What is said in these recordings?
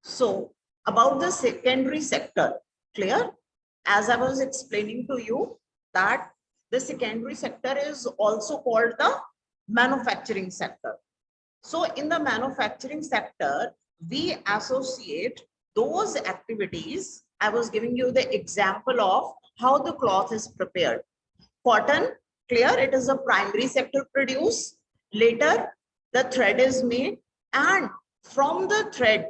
So about the secondary sector, clear? As I was explaining to you that the secondary sector is also called the manufacturing sector. So in the manufacturing sector, we associate those activities. I was giving you the example of how the cloth is prepared. Cotton, clear, it is a primary sector produce. Later, the thread is made, and from the thread,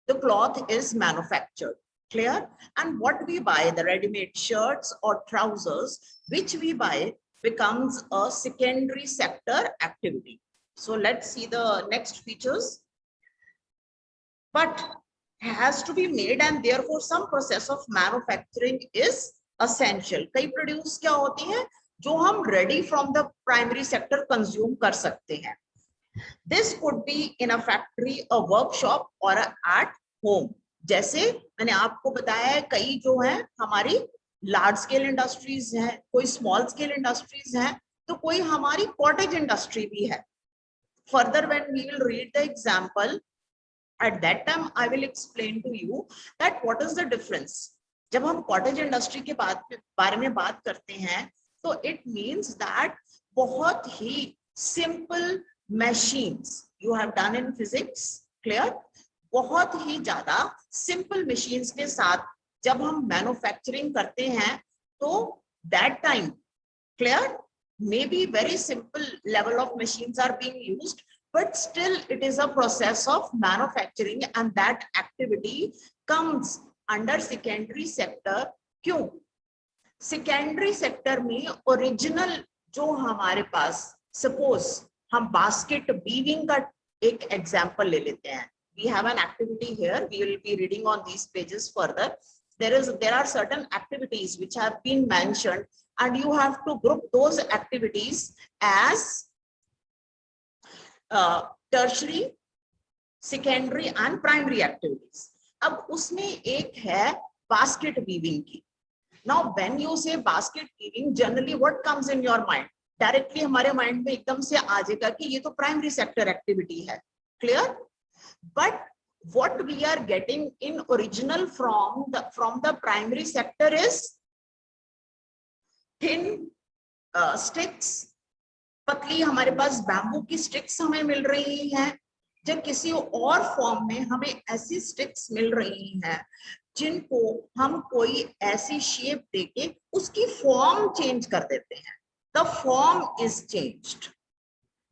the cloth is manufactured. Clear? And what we buy, the ready-made shirts or trousers, which we buy, becomes a secondary sector activity. So let's see the next features. But has to be made, and therefore some process of manufacturing is essential. कई produce क्या होती हैं जो हम ready from the primary sector consume कर सकते हैं. This could be in a factory, a workshop or at home. जैसे मैंने आपको बताया है, कई जो है हमारी लार्ज स्केल इंडस्ट्रीज हैं, कोई स्मॉल स्केल इंडस्ट्रीज हैं, तो कोई हमारी कॉटेज इंडस्ट्री भी है. Further, when we will read the example, at that time I will explain to you that what is the difference. जब हम कॉटेज इंडस्ट्री के बारे में बात करते हैं, तो it means that बहुत ही simple machines you have done in physics, clear? बहुत ही ज्यादा simple machines के साथ जब हम मैन्युफैक्चरिंग करते हैं, तो that time, clear, maybe very simple level of machines are being used, but still it is a process of manufacturing, and that activity comes under secondary sector. क्यों? Secondary sector में original जो हमारे पास, suppose हम basket weaving का एक example ले लेते हैं. We have an activity here, we will be reading on these pages further. There are certain activities which have been mentioned, and you have to group those activities as tertiary, secondary and primary activities. अब उसमें एक है basket weaving की. Now when you say basket weaving, generally what comes in your mind? Directly हमारे mind में एकदम से आ जाएगा कि ये तो primary sector activity है. Clear? But what we are getting in original from the primary sector is thin sticks. पतली हमारे पास बैम्बू की स्टिक्स हमें मिल रही हैं, जब किसी और फॉर्म में हमें ऐसी स्टिक्स मिल रही हैं जिनको हम कोई ऐसी शेप देके उसकी फॉर्म चेंज कर देते हैं. The form is changed.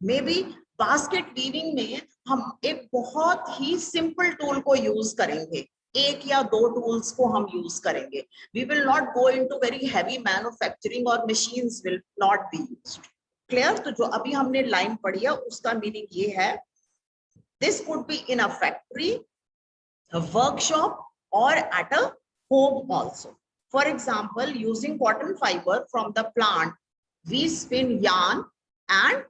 May be basket weaving में हम एक बहुत ही सिंपल टूल को यूज करेंगे, एक या दो टूल्स को हम यूज करेंगे. We will not go into very heavy manufacturing और machines will not be used. Clear? तो जो अभी हमने लाइन पढ़ी है उसका मीनिंग ये है, this could be in a factory, a workshop or at a home also. For example, using cotton fiber from the plant, we spin yarn and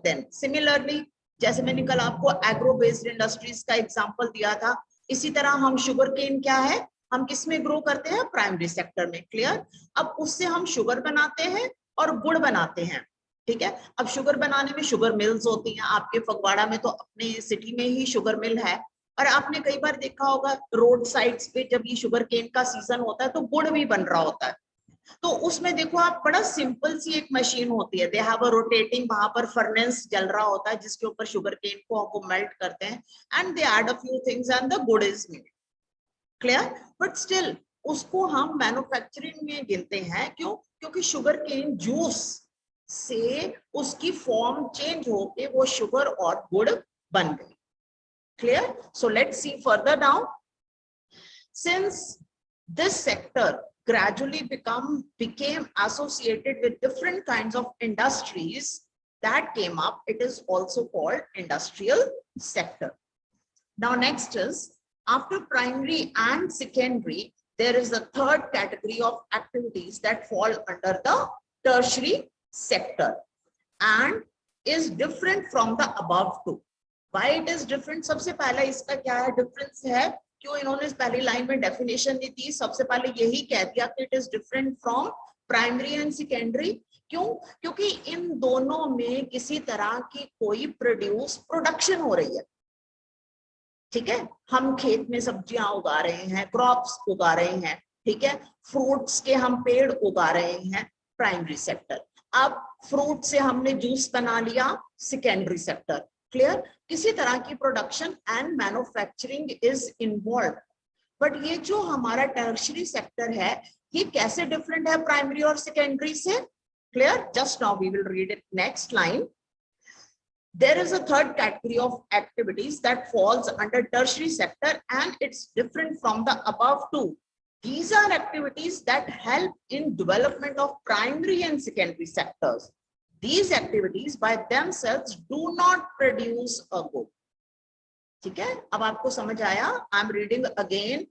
then similarly, जैसे मैंने कल आपको एग्रो बेस्ड इंडस्ट्रीज का example दिया था, इसी तरह हम शुगर केन क्या है, हम किस में ग्रो करते हैं? प्राइमरी सेक्टर में. क्लियर? अब उससे हम शुगर बनाते हैं और गुड़ बनाते हैं. ठीक है? अब शुगर बनाने में शुगर मिल्स होती हैं. आपके फगवाड़ा में तो अपने सिटी में ही शुगर मिल है, और आपने कई बार देखा होगा रोड साइड्स पे जब ये शुगर केन का सीजन होता है तो गुड़ भी बन रहा होता है. तो उसमें देखो आप, बड़ा सिंपल सी एक मशीन होती है, दे हैव अ रोटेटिंग, वहां पर फर्नेस जल रहा होता है जिसके ऊपर शुगर केन को वो मेल्ट करते हैं, and they add a few things and the gur is made. Clear? But still उसको हम मैन्युफैक्चरिंग में गिनते हैं. क्यों? क्योंकि शुगर केन जूस से उसकी फॉर्म चेंज होके वो शुगर और गुड़ बन गई. Clear? So let's see further down. Since this sector gradually became associated with different kinds of industries that came up, it is also called industrial sector. Now next is, after primary and secondary, there is a third category of activities that fall under the tertiary sector and is different from the above two. Why it is different? सबसे पहला इसका क्या है difference है, क्यों इन्होंने इस पहली लाइन में डेफिनेशन दी थी, सबसे पहले यही कह दिया कि it is different from primary and secondary. क्यों? क्योंकि इन दोनों में किसी तरह की कोई प्रोडक्शन हो रही है. ठीक है, हम खेत में सब्जियां उगा रहे हैं, क्रॉप्स उगा रहे हैं, ठीक है, फ्रूट्स के हम पेड़ उगा रहे हैं, प्राइमरी सेक्टर। अब फ्रूट से हमने जूस बना लिया, सेकेंडरी सेक्टर। क्लियर? किसी तरह की production and manufacturing is involve. But ये जो हमारा टर्शियरी सेक्टर है, ये कैसे डिफरेंट है प्राइमरी और सेकेंडरी से? Clear? Just now we will read it next line. There is a third category of activities that falls under tertiary sector and it's different from the above two. These are activities that help in development of primary and secondary sectors. These activities by themselves do not produce a good. ठीक है, अब आपको समझ आया? I'm reading again.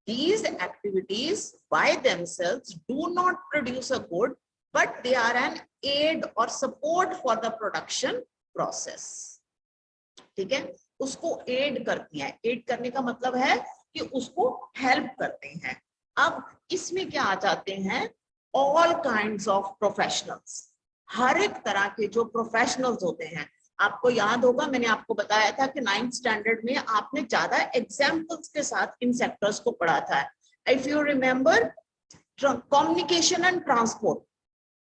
These activities by themselves do not produce a good, but they are an aid or support for the production process. ठीक है, उसको add करती है. एड करने का मतलब है कि उसको हेल्प करते हैं. अब इसमें क्या आ जाते हैं? All kinds of professionals. हर एक तरह के जो प्रोफेशनल्स होते हैं. आपको याद होगा, मैंने आपको बताया था कि 9th स्टैंडर्ड में आपने ज्यादा एग्जाम्पल्स के साथ इन सेक्टर्स को पढ़ा था. If you remember, communication and transport,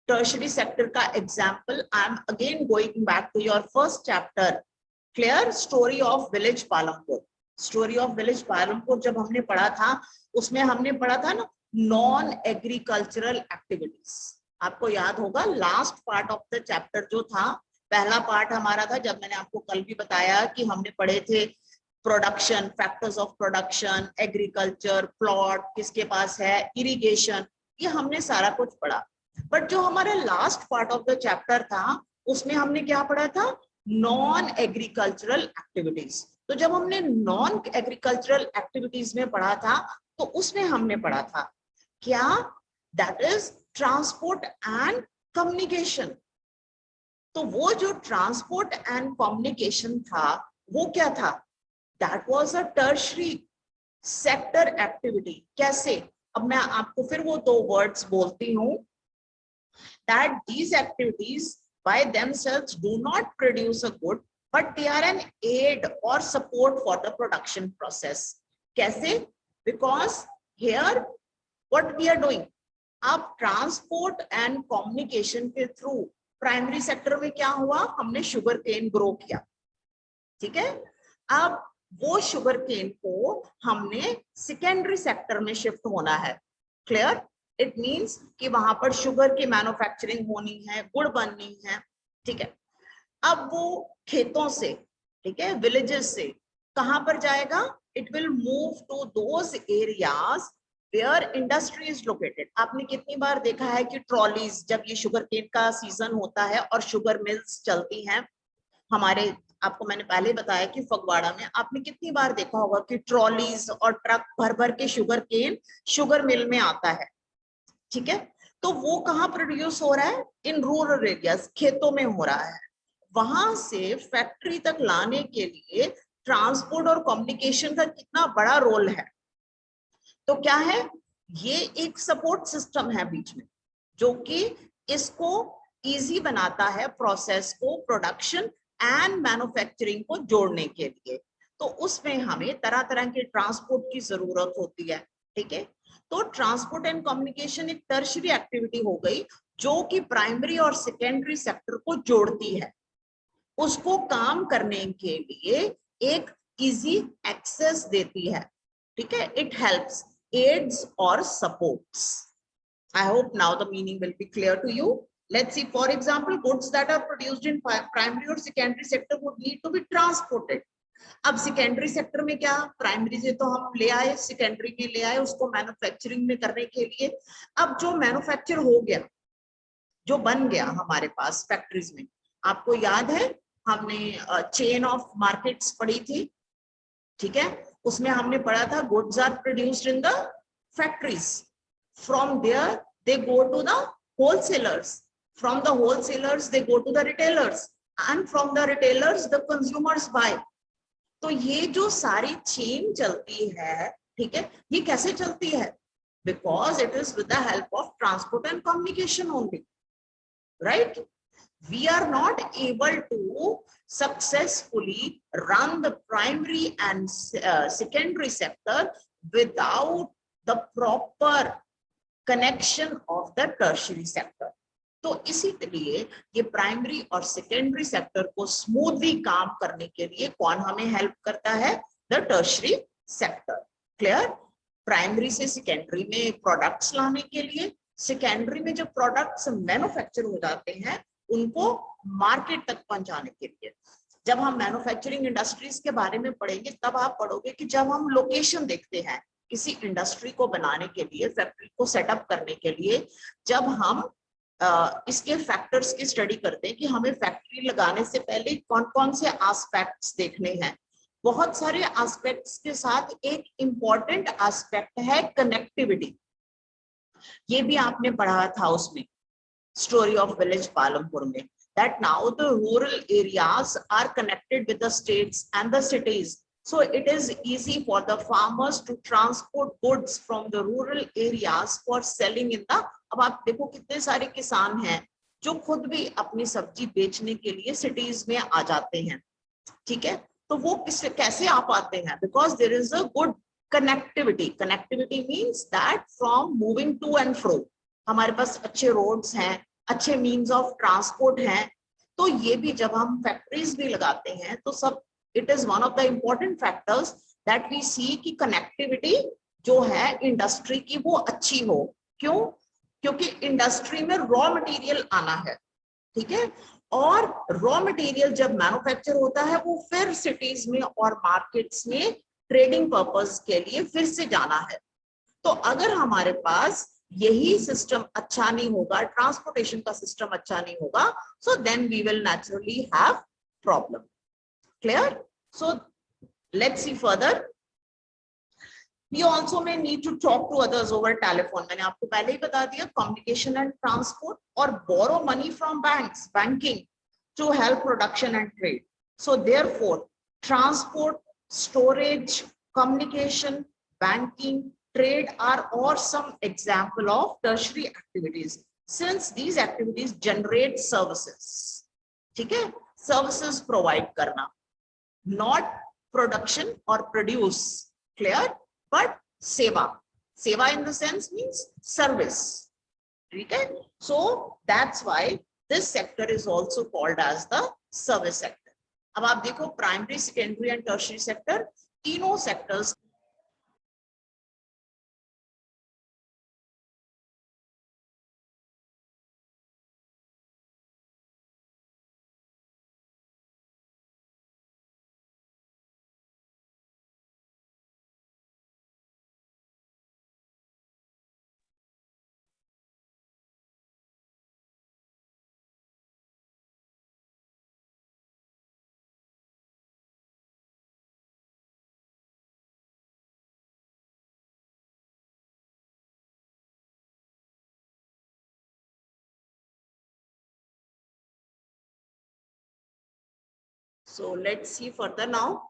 tertiary sector का example. I'm again going back to your first chapter. Clear? Story of village Palampur. Story of village Palampur जब हमने पढ़ा था, उसमें हमने पढ़ा था ना नॉन एग्रीकल्चरल एक्टिविटीज. आपको याद होगा, last part of the chapter जो था, पहला पार्ट हमारा था, जब मैंने आपको कल भी बताया कि हमने पढ़े थे production, factors of production, agriculture, plot किसके पास है, इरिगेशन, ये हमने सारा कुछ पढ़ा. बट जो हमारे last part of the chapter था, उसमें हमने क्या पढ़ा था? Non agricultural activities. तो जब हमने नॉन एग्रीकल्चरल एक्टिविटीज में पढ़ा था, तो उसमें हमने पढ़ा था क्या? That is transport and communication. तो वो जो ट्रांसपोर्ट एंड कम्युनिकेशन था, वो क्या था? That was a tertiary sector activity. कैसे? अब मैं आपको फिर वो दो वर्ड्स बोलती हूँ. That these activities by themselves do not produce a good, but they are an aid or support for the production process. कैसे? Because here what we are doing, अब ट्रांसपोर्ट एंड कम्युनिकेशन के through primary sector में क्या हुआ? हमने sugar cane grow किया. ठीक है, अब वो शुगर केन को हमने सेकेंडरी सेक्टर में शिफ्ट होना है. क्लियर? इट मीन्स कि वहां पर शुगर की मैन्युफैक्चरिंग होनी है, गुड़ बननी है. ठीक है, अब वो खेतों से, ठीक है, विलेजेस से कहां पर जाएगा? It will move to those areas where industry is located. आपने कितनी बार देखा है कि ट्रॉलीज, जब ये शुगर केन का सीजन होता है और शुगर मिल्स चलती हैं हमारे, आपको मैंने पहले बताया कि फगवाड़ा में आपने कितनी बार देखा होगा कि ट्रॉलीज और ट्रक भर भर के शुगर केन शुगर मिल में आता है. ठीक है, तो वो कहाँ प्रोड्यूस हो रहा है? इन रूरल एरियाज, खेतों में हो रहा है. वहां से फैक्ट्री तक लाने के लिए ट्रांसपोर्ट और कम्युनिकेशन का कितना बड़ा रोल है. तो क्या है? ये एक सपोर्ट सिस्टम है बीच में, जो कि इसको इजी बनाता है प्रोसेस को, प्रोडक्शन एंड मैन्युफैक्चरिंग को जोड़ने के लिए. तो उसमें हमें तरह तरह के ट्रांसपोर्ट की जरूरत होती है. ठीक है, तो ट्रांसपोर्ट एंड कम्युनिकेशन एक टर्शियरी एक्टिविटी हो गई, जो कि प्राइमरी और सेकेंडरी सेक्टर को जोड़ती है. उसको काम करने के लिए एक इजी एक्सेस देती है. ठीक है, इट हेल्प्स, एड्स और supports. I hope now the meaning will be clear to you. Let's see, for example, goods that are produced in primary or secondary sector would need to be transported. अब secondary sector में क्या, primary से तो हम ले आए, secondary में ले आए उसको मैन्युफैक्चरिंग में करने के लिए. अब जो मैन्युफैक्चर हो गया, जो बन गया हमारे पास फैक्ट्रीज में, आपको याद है हमने चेन ऑफ मार्केट्स पढ़ी थी. ठीक है, उसमें हमने पढ़ा था goods are produced in the factories, from there they go to the wholesalers, from the wholesalers they go to the retailers, and from the retailers the consumers buy. तो ये जो सारी चेन चलती है, ठीक है, ये कैसे चलती है? Because it is with the help of transport and communication only, right? We are not able to successfully run the primary and secondary sector without the proper connection of the tertiary sector. तो इसीलिए ये primary और secondary sector को smoothly काम करने के लिए कौन हमें हेल्प करता है? The tertiary sector. Clear? Primary से सेकेंडरी में प्रोडक्ट्स लाने के लिए, सेकेंडरी में जो प्रोडक्ट्स मैन्युफैक्चर हो जाते हैं उनको मार्केट तक पहुंचाने के लिए. जब हम मैन्युफैक्चरिंग इंडस्ट्रीज के बारे में पढ़ेंगे तब आप पढ़ोगे कि जब हम लोकेशन देखते हैं किसी इंडस्ट्री को बनाने के लिए, फैक्ट्री को सेटअप करने के लिए, जब हम इसके फैक्टर्स की स्टडी करते हैं कि हमें फैक्ट्री लगाने से पहले कौन कौन से एस्पेक्ट्स देखने हैं. बहुत सारे एस्पेक्ट्स के साथ एक इंपॉर्टेंट एस्पेक्ट है कनेक्टिविटी. ये भी आपने पढ़ा था उसमें, स्टोरी ऑफ विलेज पालमपुर में, that now the rural areas are connected with the states and the cities. So it is easy for the farmers to transport goods from the rural areas for selling in the. अब आप देखो कितने सारे किसान हैं जो खुद भी अपनी सब्जी बेचने के लिए सिटीज में आ जाते हैं. ठीक है, तो वो कैसे आ पाते हैं? Because there is a good connectivity. Connectivity means that from moving to and fro हमारे पास अच्छे रोड्स हैं, अच्छे मीन्स ऑफ ट्रांसपोर्ट हैं. तो ये भी जब हम फैक्ट्रीज भी लगाते हैं तो सब it is one of the important factors that we see कि कनेक्टिविटी जो है इंडस्ट्री की वो अच्छी हो. क्यों? क्योंकि इंडस्ट्री में रॉ मटेरियल आना है. ठीक है, और रॉ मटेरियल जब मैन्युफैक्चर होता है वो फिर सिटीज में और मार्केट्स में ट्रेडिंग पर्पस के लिए फिर से जाना है. तो अगर हमारे पास यही सिस्टम अच्छा नहीं होगा, ट्रांसपोर्टेशन का सिस्टम अच्छा नहीं होगा, so then we will naturally have problem. Clear? So let's see further. We also may need to talk to others over telephone. मैंने आपको पहले ही बता दिया, communication and transport, और borrow money from banks, banking, to help production and trade. So therefore, transport, storage, communication, banking, trade are all some example of tertiary activities. Since these activities generate services, ठीक है, services provide करना, not production or produce. Clear? But seva, seva in the sense means service. Okay, so that's why this sector is also called as the service sector. अब आप देखो primary, secondary and tertiary sector, तीनों sectors So let's see further now.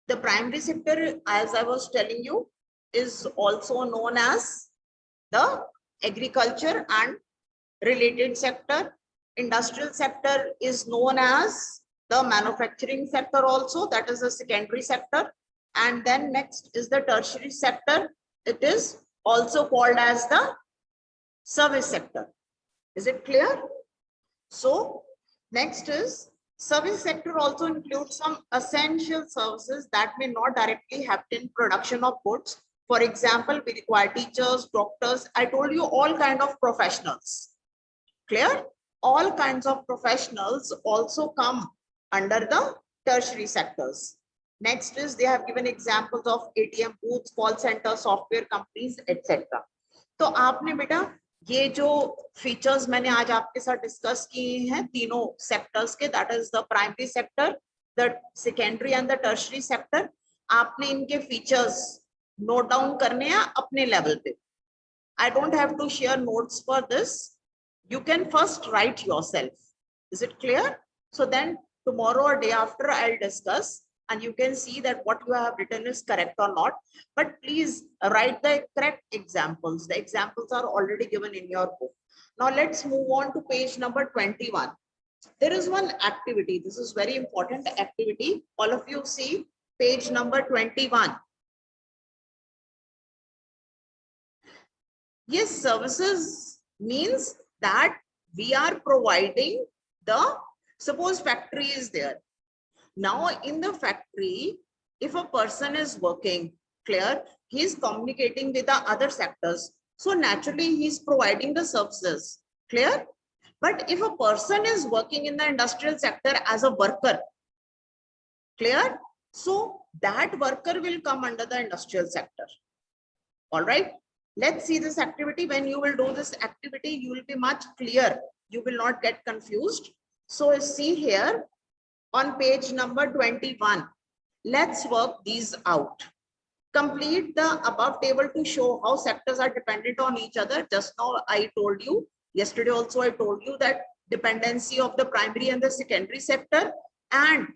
The primary sector, as I was telling you, is also known as the agriculture and related sector. Industrial sector is known as the manufacturing sector also, that is the secondary sector. And then next is the tertiary sector. It is also called as the service sector. Is it clear? So next is service sector also includes some essential services that may not directly happen in production of goods. For example, we require teachers, doctors. I told you all kind of professionals. Clear? All kinds of professionals also come under the tertiary sectors. Next is they have given examples of ATM booths, call center, software companies, etc. तो आपने बेटा ये जो features मैंने आज आपके साथ discuss किए हैं तीनों सेक्टर्स के, that is the primary sector, the secondary and the tertiary sector, आपने इनके फीचर्स नोट डाउन करने हैं अपने लेवल पे. I don't have to share notes for this. You can first write yourself. Is it clear? So then tomorrow or day after I'll discuss and you can see that what you have written is correct or not, but please write the correct examples. The examples are already given in your book. Now let's move on to page number 21. There is one activity. This is very important activity. All of you see page number 21. Yes, services means that we are providing the, suppose factory is there. Now in the factory, if a person is working, clear, he is communicating with the other sectors. So naturally he is providing the services, clear. But if a person is working in the industrial sector as a worker, clear, so that worker will come under the industrial sector. All right. Let's see this activity. When you will do this activity, you will be much clear. You will not get confused. So see here on page number 21. Let's work these out. Complete the above table to show how sectors are dependent on each other. Just now I told you, yesterday also I told you that dependency of the primary and the secondary sector, and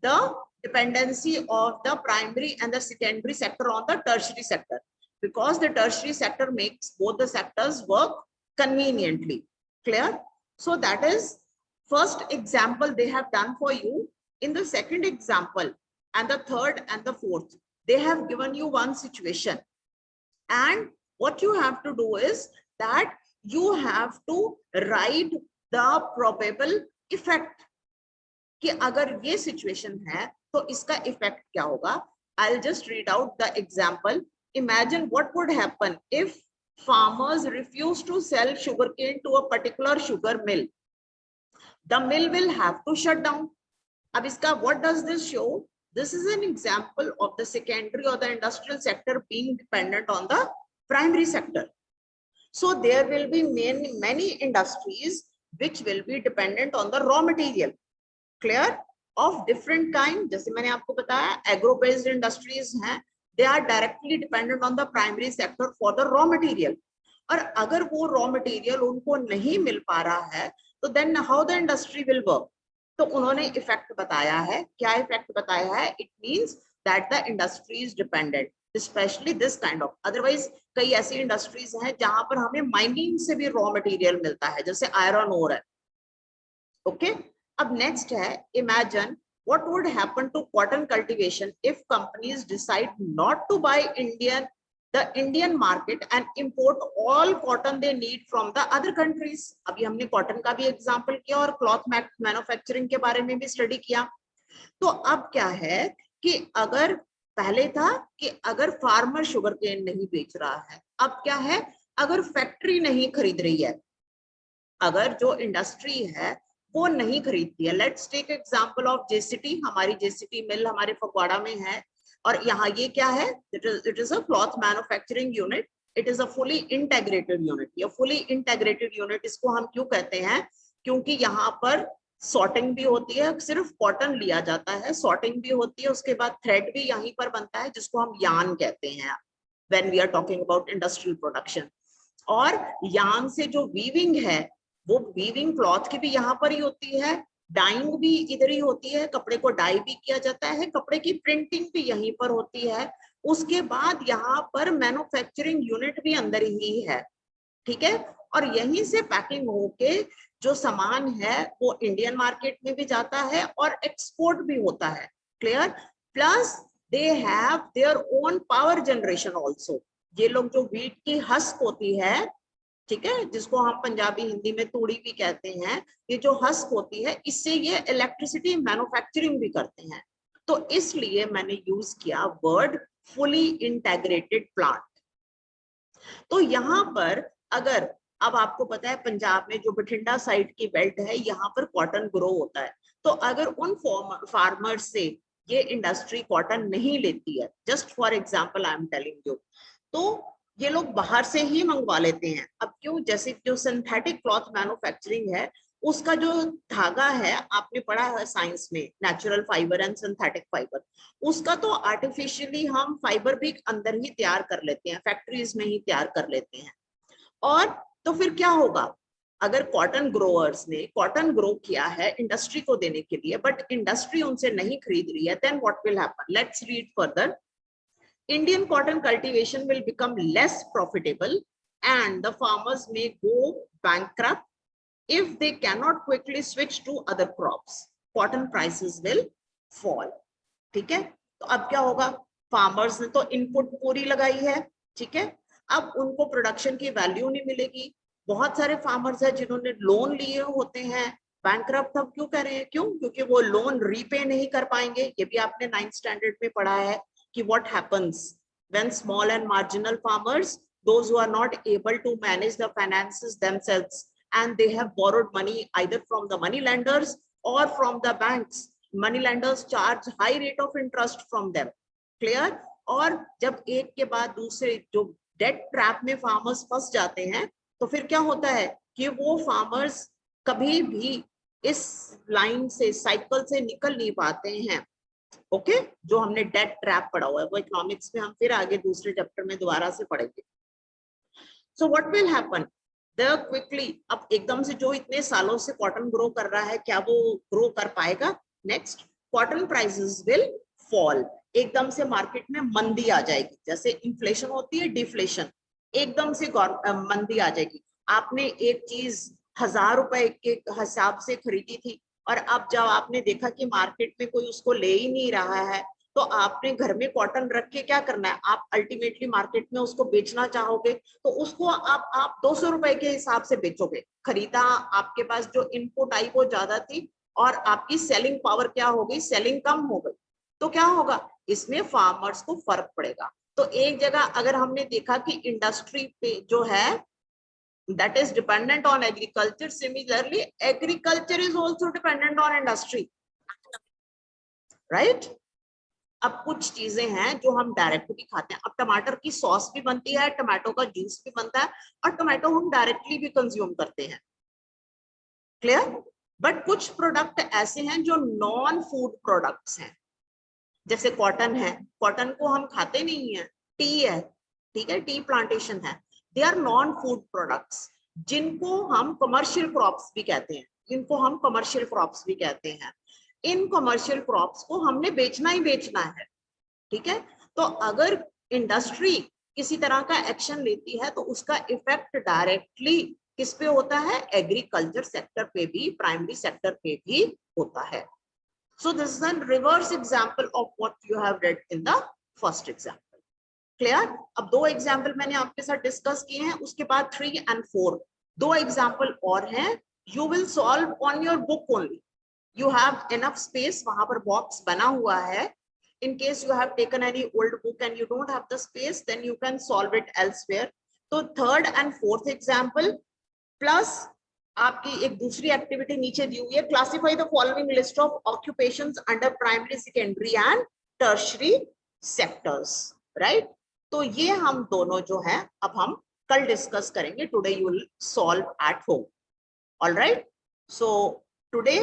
the dependency of the primary and the secondary sector on the tertiary sector, because the tertiary sector makes both the sectors work conveniently. Clear? So that is first example they have done for you. In the second example and the third and the fourth, they have given you one situation, and what you have to do is that you have to write the probable effect कि अगर ये situation है तो इसका effect क्या होगा. I'll just read out the example. Imagine what would happen if farmers refuse to sell sugarcane to a particular sugar mill. The mill will have to shut down. अब इसका what does this show? This is an example of the secondary or the industrial sector being dependent on the primary sector. So there will be many industries which will be dependent on the raw material. Clear? Of different kind. जैसे मैंने आपको बताया agro based industries हैं, they are directly dependent on the primary sector for the raw material. और अगर वो raw material उनको नहीं मिल पा रहा है तो then how the industry will work? तो उन्होंने इफेक्ट बताया है. क्या इफेक्ट बताया है? It means that the industry is dependent, specially this kind of. Otherwise कई ऐसी इंडस्ट्रीज हैं जहां पर हमें माइनिंग से भी रॉ मटेरियल मिलता है, जैसे आयरन ओर है. ओके, अब नेक्स्ट है, imagine what would happen to cotton cultivation if companies decide not to buy the Indian market and import all cotton they need from the other countries. अभी हमने cotton का भी example किया और cloth manufacturing के बारे में भी स्टडी किया. तो अब क्या है कि अगर पहले था कि अगर फार्मर शुगर केन नहीं बेच रहा है, अब क्या है, अगर फैक्ट्री नहीं खरीद रही है, अगर जो इंडस्ट्री है वो नहीं खरीदती है. Let's take example of JCT. हमारी जेसीटी मिल हमारे फगवाड़ा में है और यहाँ ये क्या है, it is a cloth manufacturing unit. It is a fully integrated unit. ये फुली इंटेग्रेटेड यूनिट इसको हम क्यों कहते हैं, क्योंकि यहाँ पर सॉर्टिंग भी होती है, सिर्फ कॉटन लिया जाता है, सॉर्टिंग भी होती है, उसके बाद थ्रेड भी यहीं पर बनता है जिसको हम यार्न कहते हैं when we are talking about industrial production. और यार्न से जो वीविंग है वो वीविंग क्लॉथ की भी यहाँ पर ही होती है, डाइंग भी इधर ही होती है, कपड़े को डाई भी किया जाता है, कपड़े की प्रिंटिंग भी यहीं पर होती है. उसके बाद यहाँ पर मैन्युफैक्चरिंग यूनिट भी अंदर ही है. ठीक है, और यहीं से पैकिंग होके जो सामान है वो इंडियन मार्केट में भी जाता है और एक्सपोर्ट भी होता है. Clear? Plus they have their own power generation also. ये लोग जो व्हीट की हस्क होती है, ठीक है, जिसको हम पंजाबी हिंदी में तूड़ी भी कहते हैं, ये जो हस्क होती है इससे ये इलेक्ट्रिसिटी मैन्युफैक्चरिंग भी करते हैं. तो इसलिए मैंने यूज किया वर्ड फुली इंटेग्रेटेड प्लांट. तो यहाँ पर अगर अब आपको पता है पंजाब में जो बठिंडा साइड की बेल्ट है यहाँ पर कॉटन ग्रो होता है, तो अगर उन फार्मर्स से ये इंडस्ट्री कॉटन नहीं लेती है, just for example I am telling you, तो ये लोग बाहर से ही मंगवा लेते हैं. अब क्यों, जैसे जो सिंथेटिक क्लॉथ मैन्युफैक्चरिंग है उसका जो धागा है, आपने पढ़ा है साइंस में, natural fibre and synthetic fibre, उसका तो आर्टिफिशियली हम फाइबर भी अंदर ही तैयार कर लेते हैं, फैक्ट्रीज में ही तैयार कर लेते हैं. और तो फिर क्या होगा, अगर कॉटन ग्रोअर्स ने कॉटन ग्रो किया है इंडस्ट्री को देने के लिए, बट इंडस्ट्री उनसे नहीं खरीद रही है, then what will happen? Let's read further. Indian cotton cultivation will become less profitable and the farmers may go bankrupt if they cannot quickly switch to other crops. Cotton prices will fall. ठीक है, तो अब क्या होगा? Farmers ने तो input पूरी लगाई है, ठीक है, अब उनको प्रोडक्शन की वैल्यू नहीं मिलेगी. बहुत सारे फार्मर्स हैं जिन्होंने लोन लिए होते हैं, बैंकरप्ट अब क्यों कर रहे हैं? क्यों? क्योंकि वो लोन रीपे नहीं कर पाएंगे. ये भी आपने 9th स्टैंडर्ड में पढ़ा है कि what happens when small and marginal farmers, those who are not able to manage the finances themselves and they have borrowed money either from the money lenders or from the banks. Money lenders charge high rate of interest from them. Clear? और जब एक के बाद दूसरे जो debt trap में farmers फंस जाते हैं, तो फिर क्या होता है कि वो फार्मर्स कभी भी इस लाइन से, साइकिल से निकल नहीं पाते हैं. ओके, जो हमने डेट ट्रैप पढ़ा हुआ है वो इकोनॉमिक्स में हम फिर आगे दूसरे चैप्टर में दोबारा से पढ़ेंगे. So what will happen? The quickly, अब एकदम से जो इतने सालों से कॉटन ग्रो कर रहा है, क्या वो ग्रो कर पाएगा? Next, cotton prices will fall. एकदम से मार्केट में मंदी आ जाएगी, जैसे इन्फ्लेशन होती है, डिफ्लेशन, एकदम से मंदी आ जाएगी. आपने एक चीज 1000 रुपए के हिसाब से खरीदी थी और अब जब आपने देखा कि मार्केट में कोई उसको ले ही नहीं रहा है, तो आपने घर में कॉटन रख के क्या करना है? आप अल्टीमेटली मार्केट में उसको बेचना चाहोगे, तो उसको आप 200 रुपए के हिसाब से बेचोगे. खरीदा, आपके पास जो इनपुट आई वो ज्यादा थी और आपकी सेलिंग पावर क्या हो गई? सेलिंग कम हो गई. तो क्या होगा? इसमें फार्मर्स को फर्क पड़ेगा. तो एक जगह अगर हमने देखा कि इंडस्ट्री पे जो है that is dependent on agriculture, similarly agriculture is also dependent on industry, right? अब कुछ चीजें हैं जो हम डायरेक्ट भी खाते हैं. अब टमाटर की सॉस भी बनती है, टमाटो का जूस भी बनता है और टमाटो हम डायरेक्टली भी कंज्यूम करते हैं. क्लियर? बट कुछ प्रोडक्ट ऐसे हैं जो नॉन फूड प्रोडक्ट्स हैं, जैसे कॉटन है. कॉटन को हम खाते नहीं है. टी है, ठीक है, टी प्लांटेशन है. They are non food products, जिनको हम कमर्शियल क्रॉप्स भी कहते हैं, जिनको हम कमर्शियल क्रॉप्स भी कहते हैं. इन कमर्शियल क्रॉप्स को हमने बेचना ही बेचना है, ठीक है. तो अगर इंडस्ट्री किसी तरह का एक्शन लेती है तो उसका इफेक्ट डायरेक्टली किस पे होता है? एग्रीकल्चर सेक्टर पे भी, प्राइमरी सेक्टर पे भी होता है. So this is a reverse example of what you have read in the first example. Clear? अब 2 एग्जाम्पल मैंने आपके साथ डिस्कस किए हैं, उसके बाद 3 and 4 2 एग्जाम्पल और हैं. You will solve on your book only. You have enough space, वहां पर बॉक्स बना हुआ है. In case you have taken any old book and you don't have the space, then you can solve it elsewhere. तो 3rd and 4th example plus आपकी एक दूसरी activity नीचे दी हुई है. Classify the following list of occupations under primary, secondary and tertiary sectors. Right? तो ये हम दोनों जो है अब हम कल डिस्कस करेंगे. Today you will solve at home. All right? So today